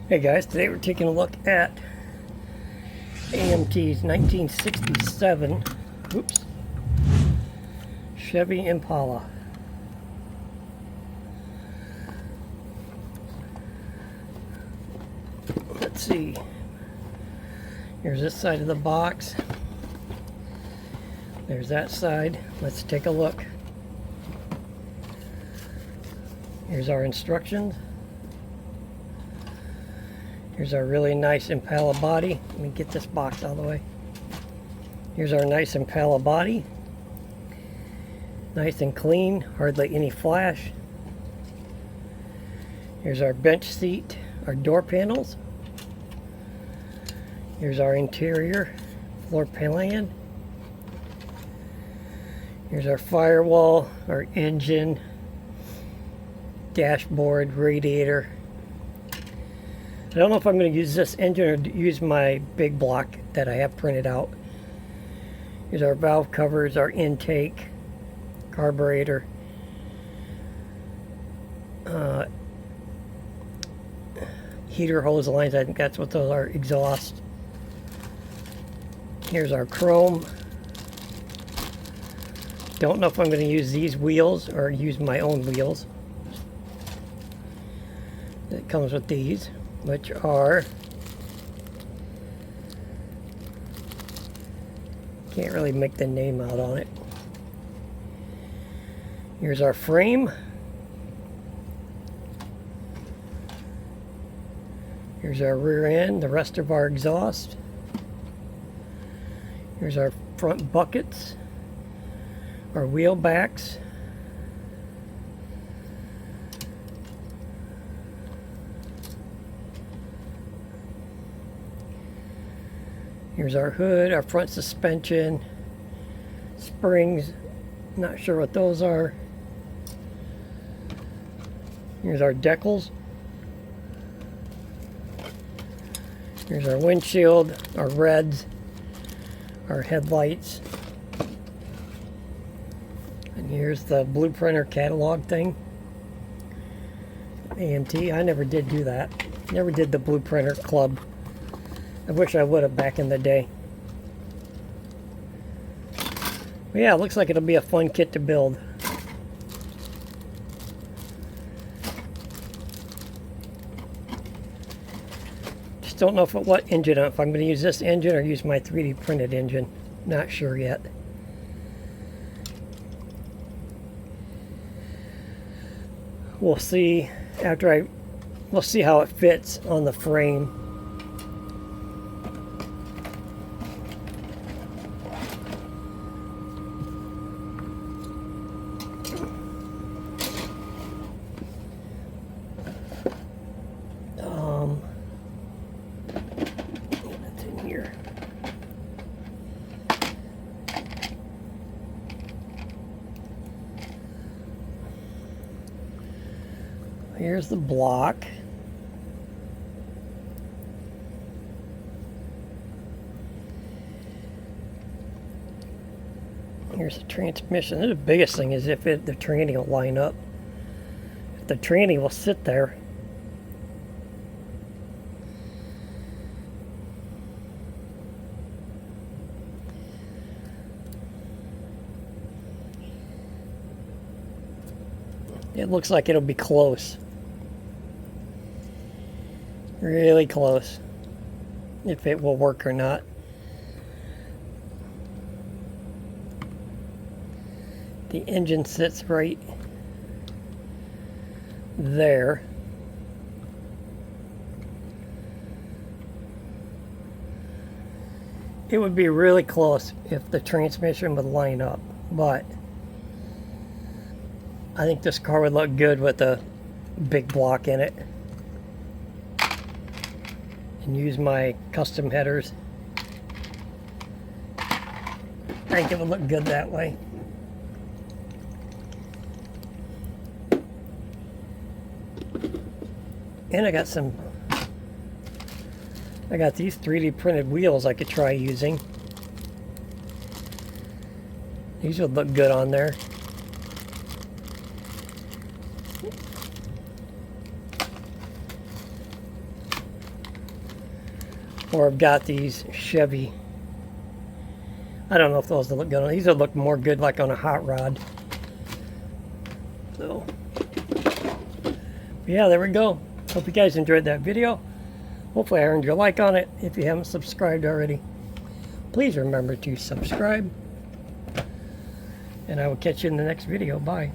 Hey guys, today we're taking a look at AMT's 1967 Chevy Impala. Let's see. Here's this side of the box. There's that side. Let's take a look. Here's our instructions. Here's our really nice Impala body. Let me get this box out of the way. Here's our nice Impala body. Nice and clean, hardly any flash. Here's our bench seat, our door panels. Here's our interior floor plan. Here's our firewall, our engine, dashboard, radiator. I don't know if I'm going to use this engine or use my big block that I have printed out. Here's our valve covers, our intake, carburetor, heater hose lines. I think that's what those are, exhaust. Here's our chrome. Don't know if I'm going to use these wheels or use my own wheels. It comes with these, which are, can't really make the name out on it. Here's our frame. Here's our rear end, the rest of our exhaust. Here's our front buckets, our wheel backs. Here's our hood, our front suspension, springs, not sure what those are. Here's our decals. Here's our windshield, our reds, our headlights. And here's the blueprinter catalog thing. AMT, I never did do that. Never did the blueprinter club. I wish I would have back in the day. But yeah, it looks like it'll be a fun kit to build. Just don't know what engine, if I'm going to use this engine or use my 3D printed engine. Not sure yet. We'll see after we'll see how it fits on the frame. That's in here. Here's the block. Here's the transmission. The biggest thing is if the tranny will line up. If the tranny will sit there. It looks like it'll be close. Really close. If it will work or not. The engine sits right there. It would be really close if the transmission would line up, but I think this car would look good with a big block in it. And use my custom headers. I think it would look good that way. And I got these 3D printed wheels I could try using. These would look good on there. Or I've got these Chevy. I don't know if those will look good. These will look more good like on a hot rod. So, yeah, there we go. Hope you guys enjoyed that video. Hopefully I earned your like on it. If you haven't subscribed already, please remember to subscribe. And I will catch you in the next video. Bye.